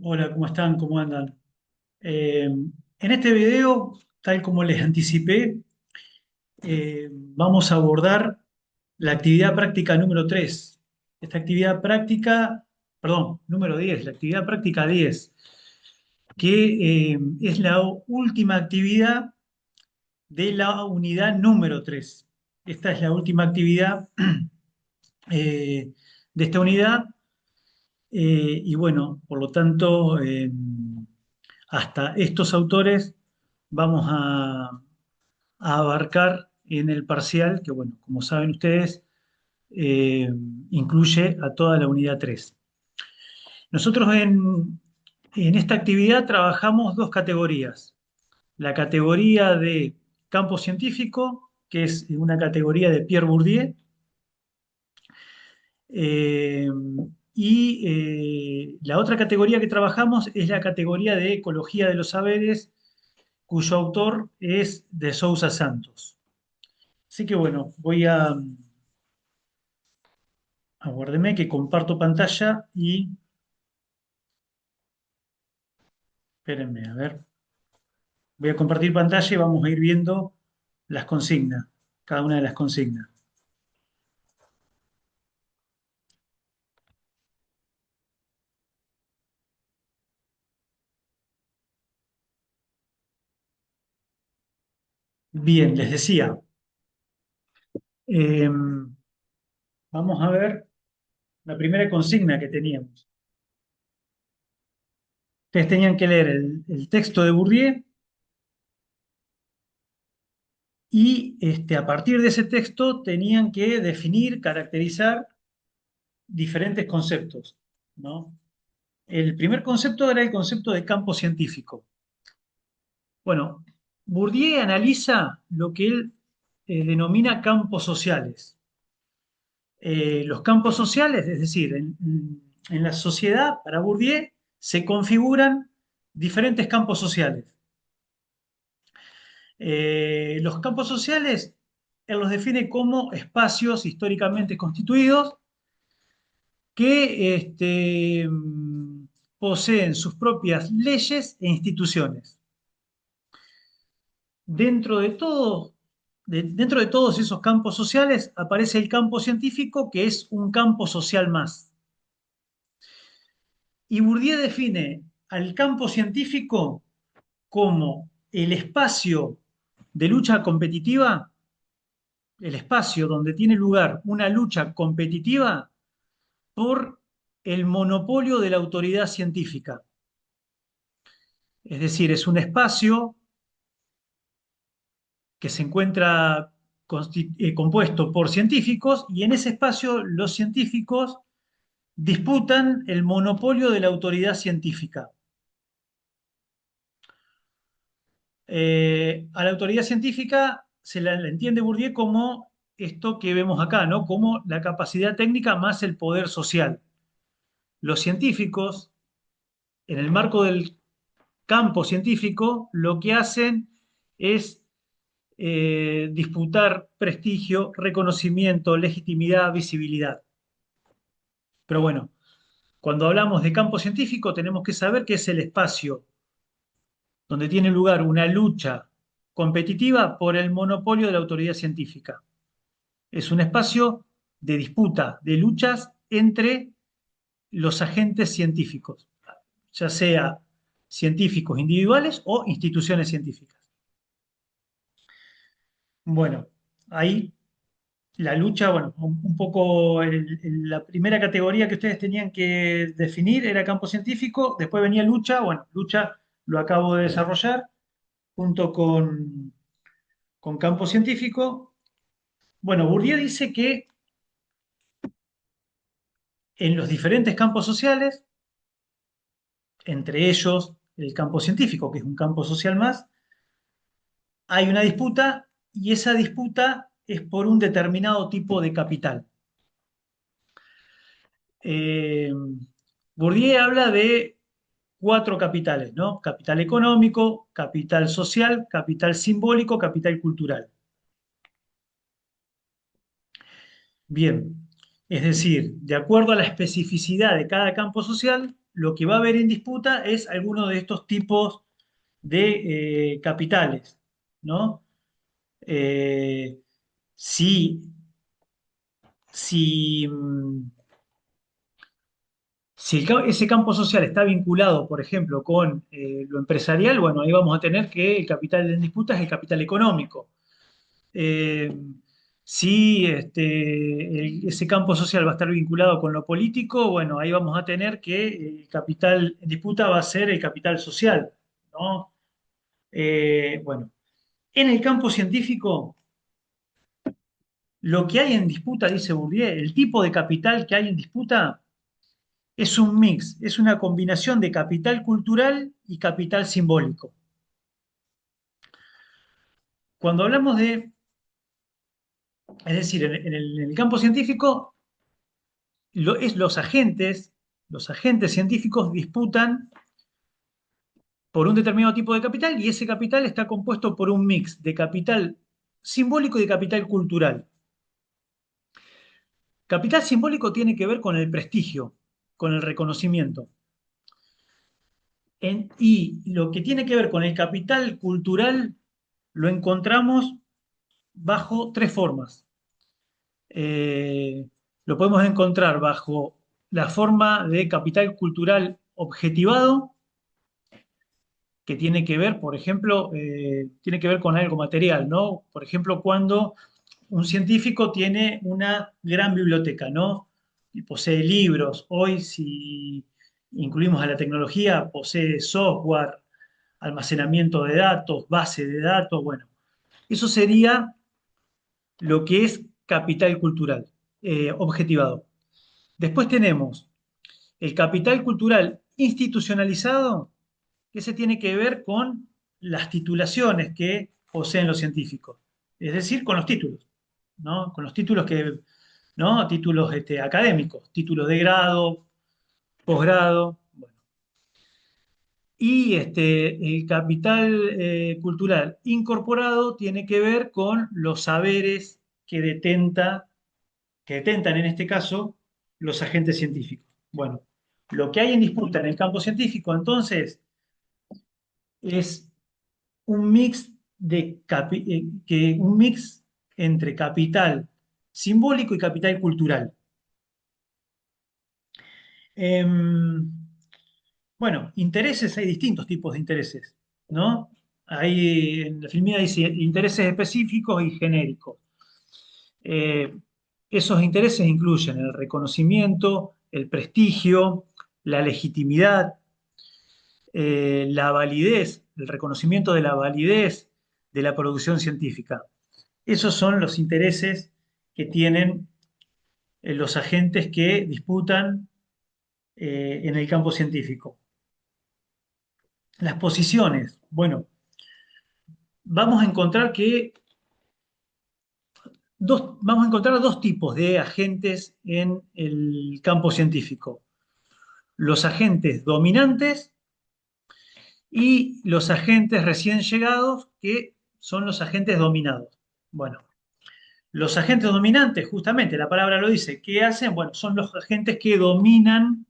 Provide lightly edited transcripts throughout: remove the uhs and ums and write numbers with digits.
Hola, ¿cómo están? ¿Cómo andan? En este video, tal como les anticipé, vamos a abordar la actividad práctica número 3. Esta actividad práctica, perdón, número 10, la actividad práctica 10, que es la última actividad de la unidad número 3. Esta es la última actividad de esta unidad y bueno, por lo tanto, hasta estos autores vamos a abarcar en el parcial, que bueno, como saben ustedes, eh, incluye a toda la unidad 3. Nosotros en esta actividad trabajamos dos categorías. La categoría de campo científico, que es una categoría de Pierre Bourdieu, eh, y la otra categoría que trabajamos es la categoría de ecología de los saberes, cuyo autor es de Sousa Santos. Así que bueno, aguárdeme que comparto pantalla y espérenme, a ver, voy a compartir pantalla y vamos a ir viendo las consignas, cada una de las consignas. Bien, les decía, eh, vamos a ver la primera consigna que teníamos. Ustedes tenían que leer el texto de Bourdieu y a partir de ese texto tenían que definir, caracterizar diferentes conceptos, ¿no? El primer concepto era el concepto de campo científico. Bueno, Bourdieu analiza lo que él denomina campos sociales. Los campos sociales, es decir, en la sociedad, para Bourdieu, se configuran diferentes campos sociales. Los campos sociales, él los define como espacios históricamente constituidos que poseen sus propias leyes e instituciones. Dentro de todo, dentro de todos esos campos sociales aparece el campo científico, que es un campo social más. Y Bourdieu define al campo científico como el espacio de lucha competitiva, el espacio donde tiene lugar una lucha competitiva por el monopolio de la autoridad científica. Es decir, es un espacio que se encuentra compuesto por científicos y en ese espacio los científicos disputan el monopolio de la autoridad científica. A la autoridad científica se la entiende Bourdieu como esto que vemos acá, ¿no? Como la capacidad técnica más el poder social. Los científicos, en el marco del campo científico, lo que hacen es disputar prestigio, reconocimiento, legitimidad, visibilidad. Pero bueno, cuando hablamos de campo científico tenemos que saber que es el espacio donde tiene lugar una lucha competitiva por el monopolio de la autoridad científica. Es un espacio de disputa, de luchas entre los agentes científicos, ya sea científicos individuales o instituciones científicas. Bueno, ahí la lucha, bueno, un poco la primera categoría que ustedes tenían que definir era campo científico, después venía lucha, bueno, lucha lo acabo de desarrollar junto con campo científico. Bueno, Bourdieu dice que en los diferentes campos sociales, entre ellos el campo científico, que es un campo social más, hay una disputa y esa disputa es por un determinado tipo de capital. Eh, Bourdieu habla de cuatro capitales, ¿no? Capital económico, capital social, capital simbólico, capital cultural. Bien, es decir, de acuerdo a la especificidad de cada campo social, lo que va a haber en disputa es alguno de estos tipos de capitales, ¿no? Eh, si, si, si ese campo social está vinculado, por ejemplo, con lo empresarial, bueno, ahí vamos a tener que el capital en disputa es el capital económico. Eh, si ese campo social va a estar vinculado con lo político, bueno, ahí vamos a tener que el capital en disputa va a ser el capital social, ¿no? Bueno, en el campo científico, lo que hay en disputa, dice Bourdieu, el tipo de capital que hay en disputa es un mix, es una combinación de capital cultural y capital simbólico. Cuando hablamos de, es decir, en el campo científico, los agentes científicos disputan por un determinado tipo de capital y ese capital está compuesto por un mix de capital simbólico y de capital cultural. Capital simbólico tiene que ver con el prestigio, con el reconocimiento. Y lo que tiene que ver con el capital cultural lo encontramos bajo tres formas. Eh, lo podemos encontrar bajo la forma de capital cultural objetivado, que tiene que ver, por ejemplo, tiene que ver con algo material, ¿no? Por ejemplo, cuando un científico tiene una gran biblioteca, ¿no? Y posee libros. Hoy, si incluimos a la tecnología, posee software, almacenamiento de datos, base de datos, bueno, eso sería lo que es capital cultural, objetivado. Después tenemos el capital cultural institucionalizado, que se tiene que ver con las titulaciones que poseen los científicos, es decir, con los títulos, ¿no? Con los títulos que, ¿no? Títulos académicos, títulos de grado, posgrado. Bueno. Y el capital cultural incorporado tiene que ver con los saberes que detentan en este caso los agentes científicos. Bueno, lo que hay en disputa en el campo científico entonces es un mix un mix entre capital simbólico y capital cultural. Em, bueno, intereses, hay distintos tipos de intereses, ¿no? Hay, en la filmina dice intereses específicos y genéricos. Eh, Esos intereses incluyen el reconocimiento, el prestigio, la legitimidad, la validez, el reconocimiento de la validez de la producción científica. Esos son los intereses que tienen los agentes que disputan en el campo científico. Las posiciones, bueno, vamos a encontrar que vamos a encontrar dos tipos de agentes en el campo científico. Los agentes dominantes y los agentes recién llegados, que son los agentes dominados. Bueno, los agentes dominantes, justamente la palabra lo dice, ¿qué hacen? Bueno, son los agentes que dominan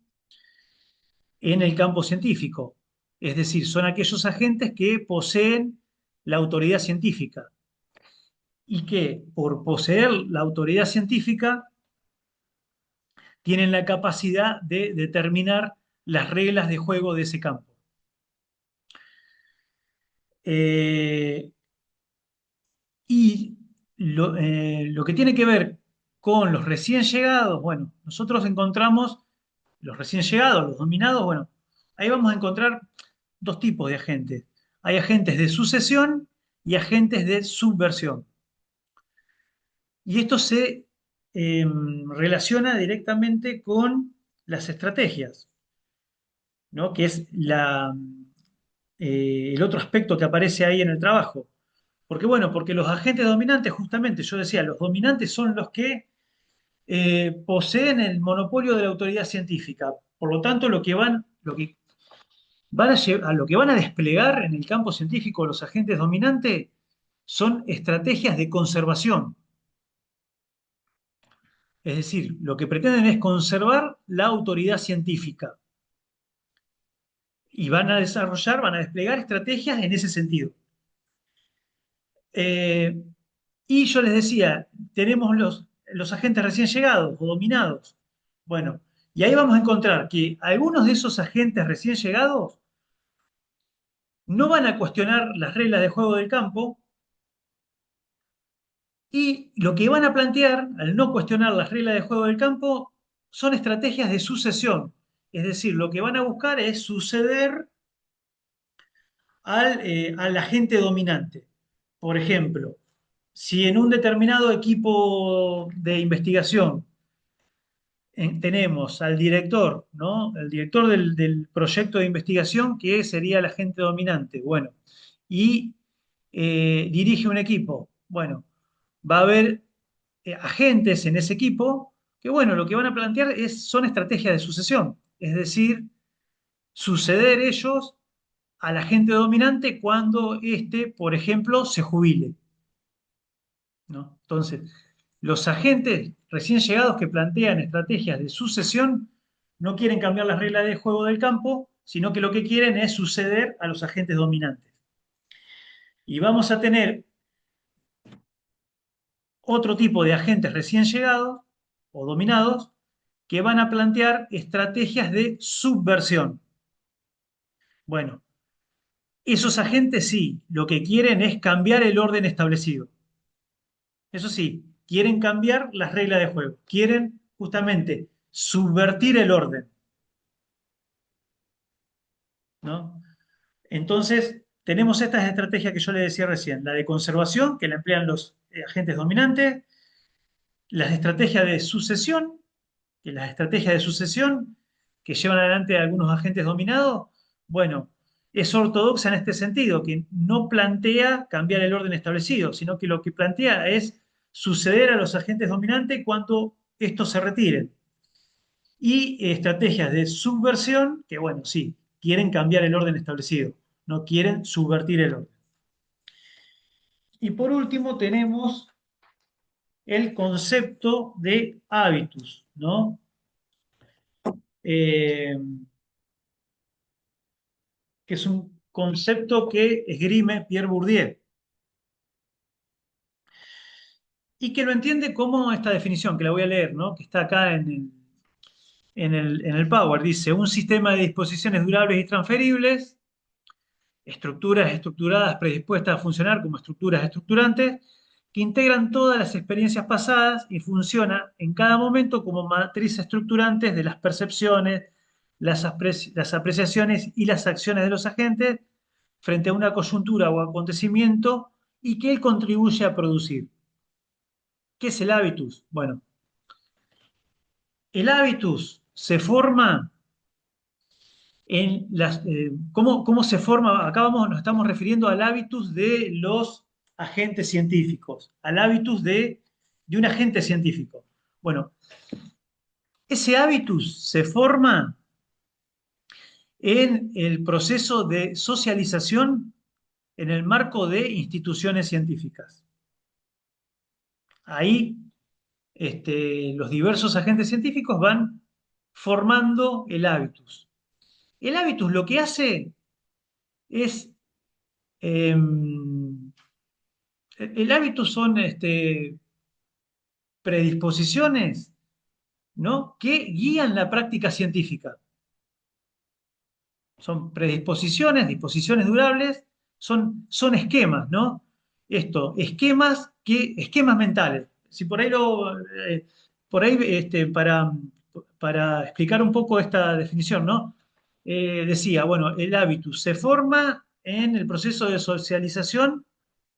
en el campo científico. Es decir, son aquellos agentes que poseen la autoridad científica y que por poseer la autoridad científica tienen la capacidad de determinar las reglas de juego de ese campo. Eh, y lo que tiene que ver con los recién llegados, bueno, nosotros encontramos los recién llegados, los dominados, bueno, ahí vamos a encontrar dos tipos de agentes. Hay agentes de sucesión y agentes de subversión. Y esto se relaciona directamente con las estrategias, ¿no? Que es el otro aspecto que aparece ahí en el trabajo. Porque bueno, porque los agentes dominantes, justamente, yo decía, los dominantes son los que poseen el monopolio de la autoridad científica. Por lo tanto, lo que van a desplegar en el campo científico los agentes dominantes son estrategias de conservación. Es decir, lo que pretenden es conservar la autoridad científica. y van a desarrollar, van a desplegar estrategias en ese sentido. Eh, y yo les decía, tenemos los agentes recién llegados o dominados. Bueno, y ahí vamos a encontrar que algunos de esos agentes recién llegados no van a cuestionar las reglas de juego del campo y lo que van a plantear, al no cuestionar las reglas de juego del campo, son estrategias de sucesión. Es decir, lo que van a buscar es suceder al agente dominante. Por ejemplo, si en un determinado equipo de investigación tenemos al director, ¿no? El director del proyecto de investigación, que sería el agente dominante, bueno, y dirige un equipo. Bueno, va a haber agentes en ese equipo que, bueno, lo que van a plantear son estrategias de sucesión, es decir, suceder ellos al agente dominante cuando éste, por ejemplo, se jubile, ¿no? Entonces, los agentes recién llegados que plantean estrategias de sucesión no quieren cambiar las reglas de juego del campo, sino que lo que quieren es suceder a los agentes dominantes. Y vamos a tener otro tipo de agentes recién llegados o dominados que van a plantear estrategias de subversión. Bueno, esos agentes sí, lo que quieren es cambiar el orden establecido. Eso sí, quieren cambiar las reglas de juego, quieren justamente subvertir el orden, ¿no? Entonces, tenemos estas estrategias que yo le decía recién, la de conservación, que la emplean los agentes dominantes, las estrategias de sucesión, que las estrategias de sucesión que llevan adelante algunos agentes dominados, bueno, es ortodoxa en este sentido, que no plantea cambiar el orden establecido, sino que lo que plantea es suceder a los agentes dominantes cuando estos se retiren. Y estrategias de subversión, que bueno, sí, quieren cambiar el orden establecido, no quieren subvertir el orden. Y por último tenemos el concepto de hábitus, ¿no? Eh, que es un concepto que esgrime Pierre Bourdieu y que lo entiende como esta definición, que la voy a leer, ¿no? Que está acá en el Power. Dice, un sistema de disposiciones durables y transferibles, estructuras estructuradas predispuestas a funcionar como estructuras estructurantes, que integran todas las experiencias pasadas y funciona en cada momento como matriz estructurantes de las percepciones, las apreciaciones y las acciones de los agentes frente a una coyuntura o acontecimiento y que él contribuye a producir. ¿Qué es el hábitus? Bueno, el hábitus se forma en las... ¿cómo se forma? Acá nos estamos refiriendo al hábitus de los agentes científicos, al hábitus de un agente científico. Bueno, ese hábitus se forma en el proceso de socialización en el marco de instituciones científicas. Ahí los diversos agentes científicos van formando el hábitus. El hábitus lo que hace es, eh, el hábitus son predisposiciones, ¿no? Que guían la práctica científica. Son predisposiciones, disposiciones durables, son esquemas, ¿no? Esquemas mentales. Si por ahí para explicar un poco esta definición, ¿no? Decía, bueno, el hábitus se forma en el proceso de socialización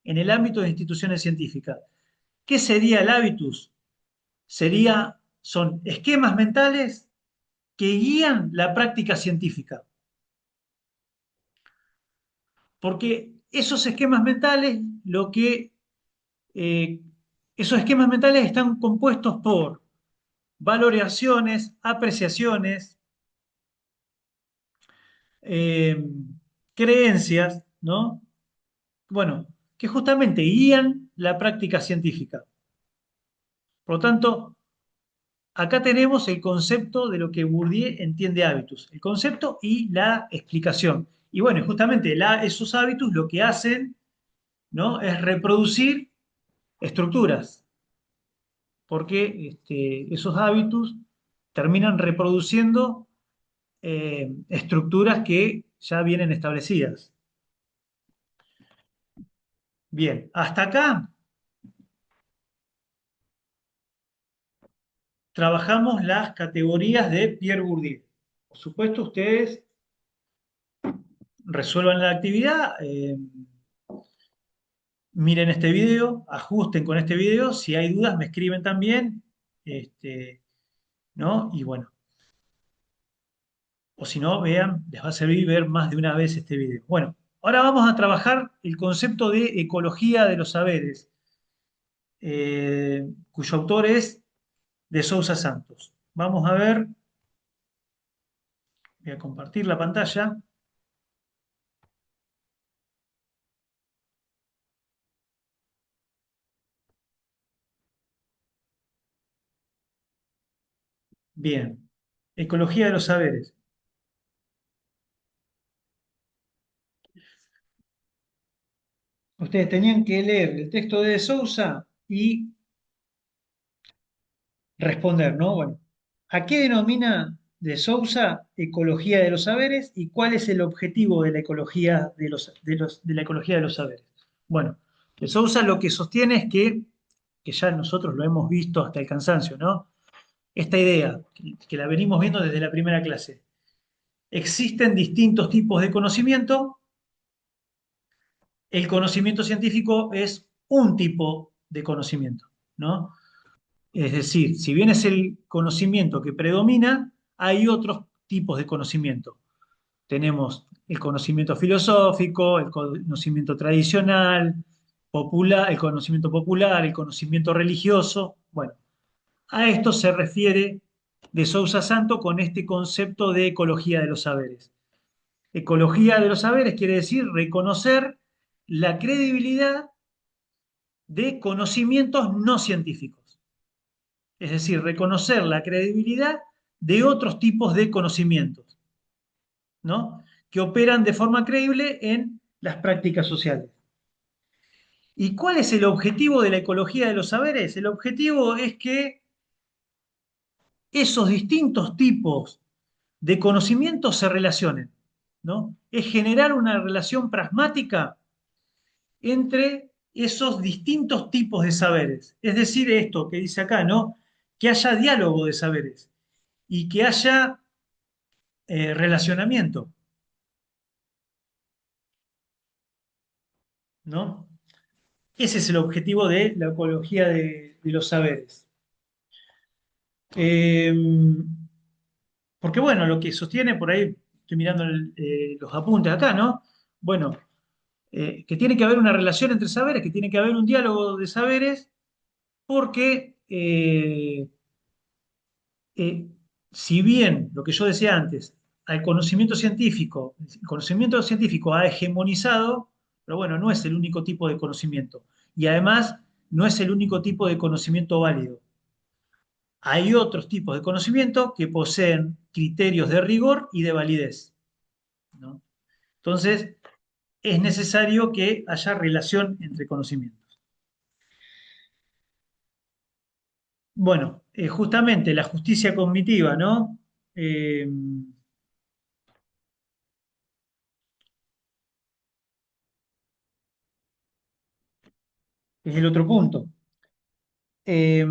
en el ámbito de instituciones científicas. ¿Qué sería el hábitus? Son esquemas mentales que guían la práctica científica. Porque esos esquemas mentales, eh, esos esquemas mentales están compuestos por valoraciones, apreciaciones, eh, creencias, ¿no? Bueno, que justamente guían la práctica científica. Por lo tanto, Acá tenemos el concepto de lo que Bourdieu entiende hábitos, el concepto y la explicación. Y bueno, justamente esos hábitos lo que hacen, ¿no? Es reproducir estructuras, porque esos hábitos terminan reproduciendo estructuras que ya vienen establecidas. Bien, hasta acá trabajamos las categorías de Pierre Bourdieu. Por supuesto, ustedes resuelvan la actividad, miren este video, ajusten con este video. Si hay dudas, me escriben también. este, ¿No? Y bueno, o si no, vean, les va a servir ver más de una vez este video. Bueno, ahora vamos a trabajar el concepto de ecología de los saberes, cuyo autor es de Sousa Santos. Vamos a ver, voy a compartir la pantalla. Bien, ecología de los saberes. Ustedes tenían que leer el texto de Sousa y responder, ¿no? Bueno, ¿a qué denomina de Sousa ecología de los saberes y cuál es el objetivo de la ecología de la ecología de los saberes? Bueno, de Sousa lo que sostiene es que ya nosotros lo hemos visto hasta el cansancio, ¿no? Esta idea, que la venimos viendo desde la primera clase. Existen distintos tipos de conocimiento. El conocimiento científico es un tipo de conocimiento, ¿no? Es decir, si bien es el conocimiento que predomina, hay otros tipos de conocimiento. Tenemos el conocimiento filosófico, el conocimiento tradicional, popular, el conocimiento popular, el conocimiento religioso. Bueno, a esto se refiere de Sousa Santo con este concepto de ecología de los saberes. Ecología de los saberes quiere decir reconocer la credibilidad de conocimientos no científicos. Es decir, reconocer la credibilidad de otros tipos de conocimientos, ¿no? Que operan de forma creíble en las prácticas sociales. ¿Y cuál es el objetivo de la ecología de los saberes? El objetivo es que esos distintos tipos de conocimientos se relacionen, ¿no? Es generar una relación pragmática entre esos distintos tipos de saberes. Es decir, esto que dice acá, ¿no? Que haya diálogo de saberes y que haya relacionamiento, ¿no? Ese es el objetivo de la ecología de los saberes. Eh, Porque bueno, lo que sostiene, por ahí estoy mirando los apuntes acá, ¿no? Bueno, que tiene que haber una relación entre saberes, que tiene que haber un diálogo de saberes, porque eh, si bien lo que yo decía antes, el conocimiento científico ha hegemonizado, pero bueno, no es el único tipo de conocimiento. Y además, no es el único tipo de conocimiento válido. Hay otros tipos de conocimiento que poseen criterios de rigor y de validez, ¿no? Entonces, es necesario que haya relación entre conocimientos. Bueno, justamente la justicia cognitiva, ¿no? Es el otro punto. Eh,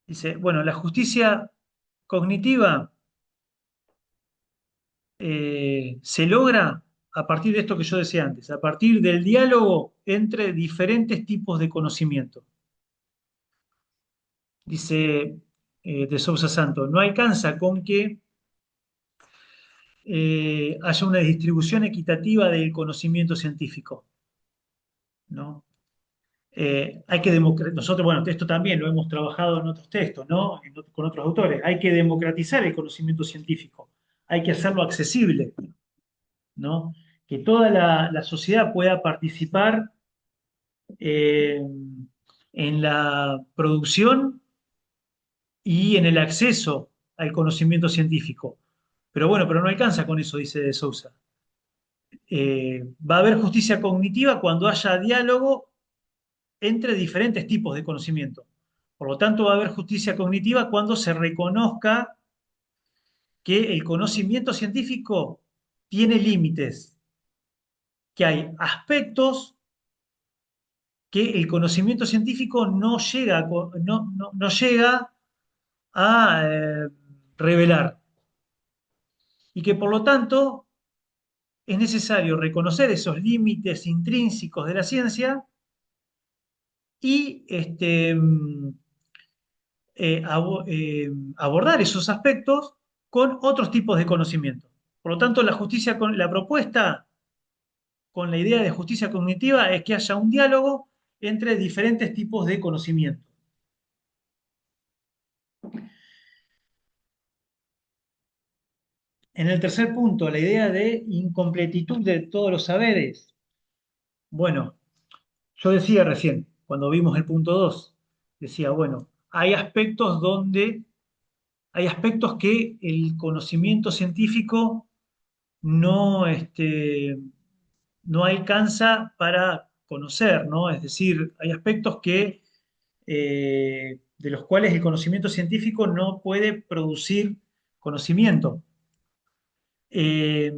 Dice, bueno, la justicia cognitiva se logra a partir de esto que yo decía antes, a partir del diálogo entre diferentes tipos de conocimiento. Dice de Sousa Santos, no alcanza con que haya una distribución equitativa del conocimiento científico, ¿no? Hay que nosotros, bueno, esto también lo hemos trabajado en otros textos, ¿no? Con otros autores. Hay que democratizar el conocimiento científico, hay que hacerlo accesible, ¿no? Que toda la sociedad pueda participar eh, en la producción y en el acceso al conocimiento científico. Pero bueno, pero no alcanza con eso, dice de Sousa. Va a haber justicia cognitiva cuando haya diálogo entre diferentes tipos de conocimiento. Por lo tanto, va a haber justicia cognitiva cuando se reconozca que el conocimiento científico tiene límites, que hay aspectos que el conocimiento científico no llega, no llega a revelar y que por lo tanto es necesario reconocer esos límites intrínsecos de la ciencia y abordar esos aspectos con otros tipos de conocimiento. Por lo tanto, la propuesta con la idea de justicia cognitiva es que haya un diálogo entre diferentes tipos de conocimiento. En el tercer punto, la idea de incompletitud de todos los saberes. Bueno, yo decía recién, cuando vimos el punto 2, decía, bueno, hay aspectos que el conocimiento científico no, no alcanza para conocer, ¿no? Es decir, hay aspectos de los cuales el conocimiento científico no puede producir conocimiento. Eh,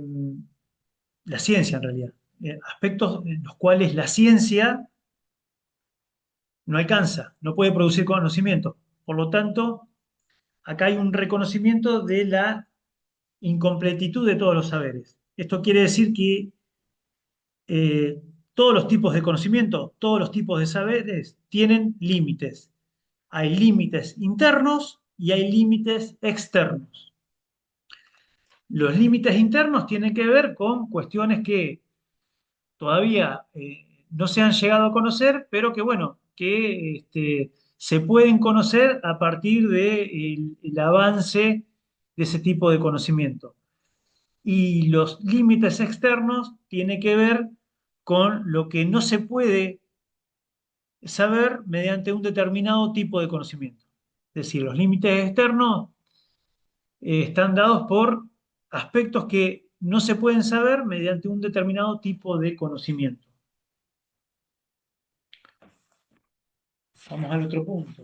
la ciencia, en realidad. Aspectos en los cuales la ciencia no alcanza, no puede producir conocimiento. Por lo tanto, acá hay un reconocimiento de la incompletitud de todos los saberes. Esto quiere decir que eh, todos los tipos de conocimiento, todos los tipos de saberes tienen límites. Hay límites internos y hay límites externos. Los límites internos tienen que ver con cuestiones que todavía no se han llegado a conocer, pero que bueno, que se pueden conocer a partir del avance de ese tipo de conocimiento. Y los límites externos tienen que ver con lo que no se puede saber mediante un determinado tipo de conocimiento. Es decir, los límites externos están dados por aspectos que no se pueden saber mediante un determinado tipo de conocimiento. Vamos al otro punto.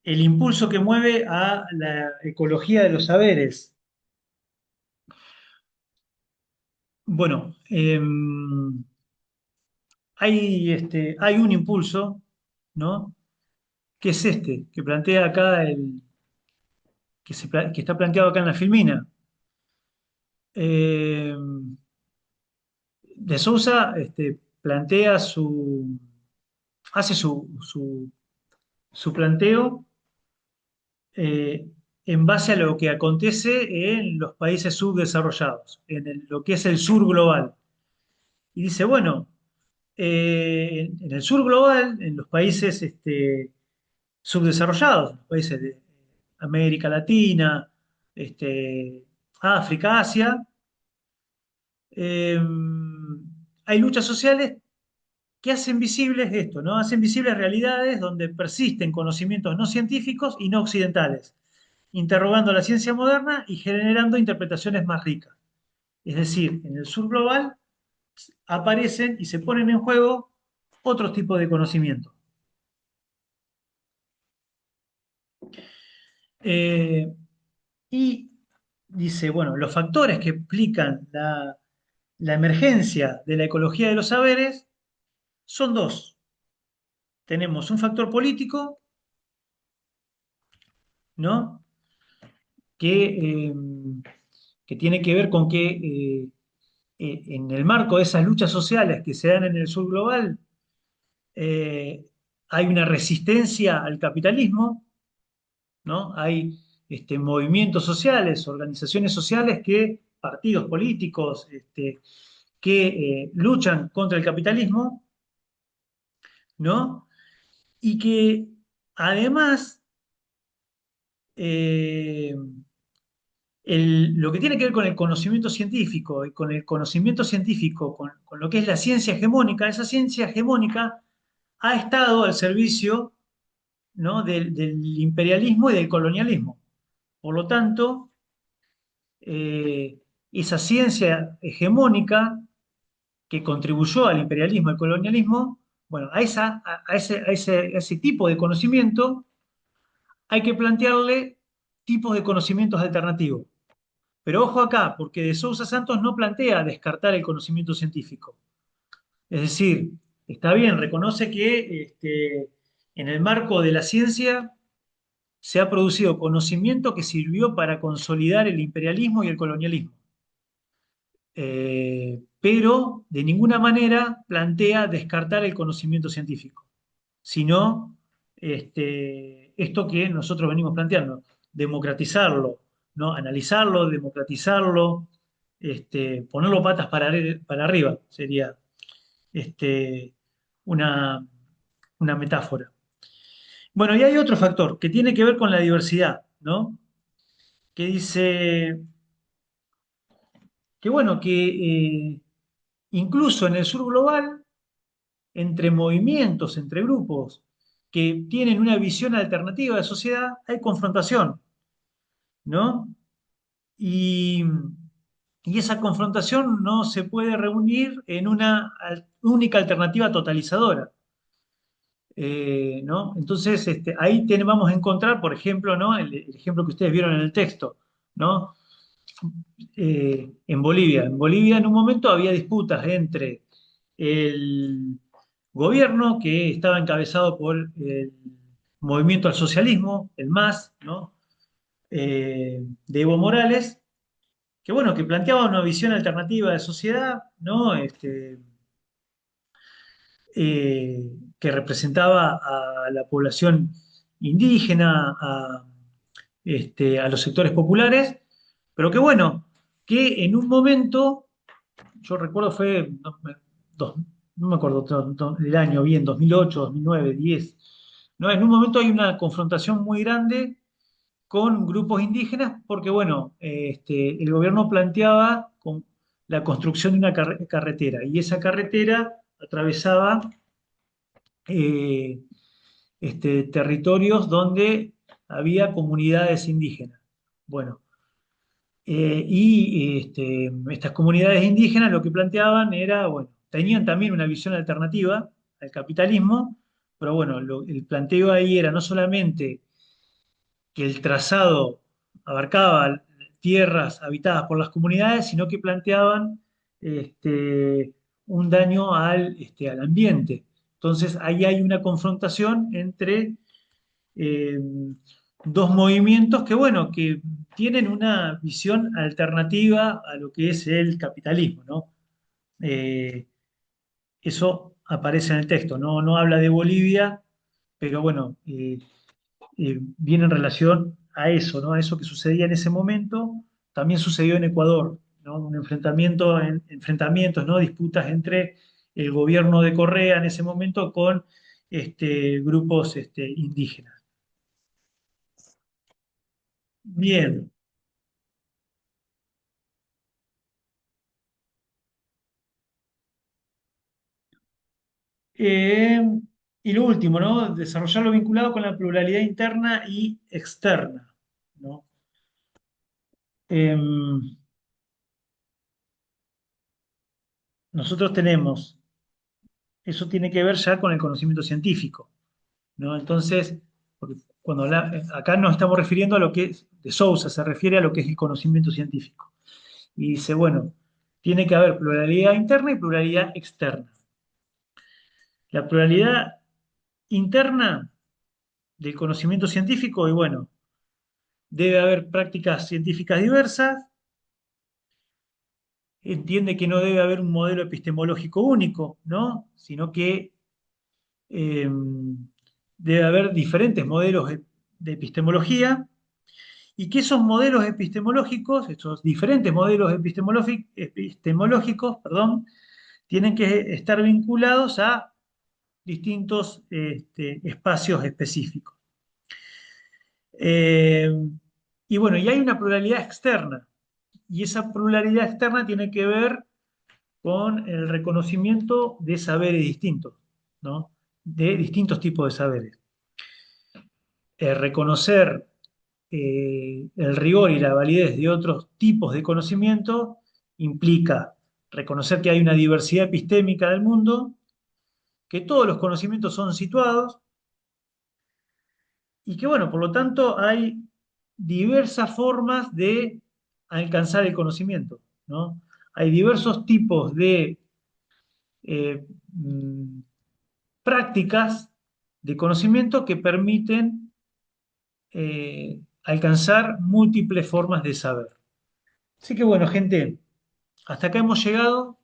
El impulso que mueve a la ecología de los saberes. Bueno, hay un impulso, ¿no? Que es que plantea acá que está planteado acá en la filmina. Eh, de Sousa plantea hace su planteo eh, en base a lo que acontece en los países subdesarrollados, lo que es el sur global. Y dice, bueno, en el sur global, en los países subdesarrollados, los países de América Latina, África, Asia, eh, hay luchas sociales que hacen visibles esto, ¿no? Hacen visibles realidades donde persisten conocimientos no científicos y no occidentales, interrogando la ciencia moderna y generando interpretaciones más ricas. Es decir, en el sur global aparecen y se ponen en juego otros tipos de conocimiento. Eh, y dice, bueno, los factores que explican la emergencia de la ecología de los saberes son dos. Tenemos un factor político, ¿no? Que, que tiene que ver con que en el marco de esas luchas sociales que se dan en el sur global, hay una resistencia al capitalismo, ¿no? Hay movimientos sociales, organizaciones sociales partidos políticos, que luchan contra el capitalismo, ¿no? Y que además eh, lo que tiene que ver con el conocimiento científico y con el conocimiento científico, con lo que es la ciencia hegemónica, esa ciencia hegemónica ha estado al servicio, ¿no? del imperialismo y del colonialismo. Por lo tanto, eh, esa ciencia hegemónica que contribuyó al imperialismo y al colonialismo, bueno, a ese tipo de conocimiento hay que plantearle tipos de conocimientos alternativos. Pero ojo acá, porque de Sousa Santos no plantea descartar el conocimiento científico. Es decir, está bien, reconoce que en el marco de la ciencia se ha producido conocimiento que sirvió para consolidar el imperialismo y el colonialismo. Pero de ninguna manera plantea descartar el conocimiento científico, sino esto que nosotros venimos planteando, democratizarlo, ¿no? Analizarlo, democratizarlo, ponerlo patas para arriba, sería este, una, una metáfora. Bueno, y hay otro factor que tiene que ver con la diversidad, ¿no? Que dice que, bueno, que incluso en el sur global, entre movimientos, entre grupos que tienen una visión alternativa de sociedad, hay confrontación, ¿no? Y, y esa confrontación no se puede reunir en una única alternativa totalizadora. ¿No? Entonces, ahí vamos a encontrar, por ejemplo, ¿no? El ejemplo que ustedes vieron en el texto, ¿no? En Bolivia. En Bolivia en un momento había disputas entre el gobierno que estaba encabezado por el Movimiento al Socialismo, el MAS, ¿no? De Evo Morales, que bueno, que planteaba una visión alternativa de sociedad, ¿no? Que representaba a la población indígena, a los sectores populares, pero que bueno, que en un momento, yo recuerdo fue, dos- no me acuerdo el año bien, 2008, 2009, 10, ¿no? En un momento hay una confrontación muy grande con grupos indígenas porque, bueno, el gobierno planteaba la construcción de una carretera y esa carretera atravesaba eh, territorios donde había comunidades indígenas. Bueno, estas comunidades indígenas lo que planteaban era, bueno, tenían también una visión alternativa al capitalismo, pero bueno, el planteo ahí era no solamente que el trazado abarcaba tierras habitadas por las comunidades, sino que planteaban un daño al ambiente. Entonces, ahí hay una confrontación entre eh, dos movimientos que, bueno, que tienen una visión alternativa a lo que es el capitalismo, ¿no? Eh, Eso aparece en el texto, no, no habla de Bolivia, pero bueno, viene en relación a eso, ¿no? A eso que sucedía en ese momento, también sucedió en Ecuador, ¿no? Un enfrentamientos, ¿no? Disputas entre el gobierno de Correa en ese momento con grupos indígenas. Bien. Eh, y lo último, ¿no? Desarrollarlo vinculado con la pluralidad interna y externa, ¿no? Em, Nosotros tenemos, eso tiene que ver ya con el conocimiento científico, ¿no? Entonces, porque acá nos estamos refiriendo a lo que es, de Sousa se refiere a lo que es el conocimiento científico. Y dice, bueno, tiene que haber pluralidad interna y pluralidad externa. La pluralidad interna del conocimiento científico, y bueno, debe haber prácticas científicas diversas, entiende que no debe haber un modelo epistemológico único, ¿no? Sino que eh, debe haber diferentes modelos de epistemología y que esos modelos epistemológicos, esos diferentes modelos epistemológicos, perdón, tienen que estar vinculados a distintos espacios específicos. Eh, y bueno, y hay una pluralidad externa, y esa pluralidad externa tiene que ver con el reconocimiento de saberes distintos, ¿no? de distintos tipos de saberes. Reconocer el rigor y la validez de otros tipos de conocimiento implica reconocer que hay una diversidad epistémica del mundo, que todos los conocimientos son situados y que, bueno, por lo tanto hay diversas formas de alcanzar el conocimiento, ¿no? Hay diversos tipos de eh, mm, prácticas de conocimiento que permiten alcanzar múltiples formas de saber. Así que bueno, gente, hasta acá hemos llegado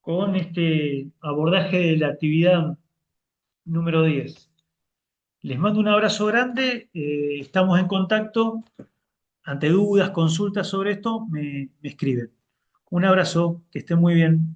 con este abordaje de la actividad número 10. Les mando un abrazo grande, estamos en contacto. Ante dudas, consultas sobre esto, me escriben. Un abrazo, que estén muy bien.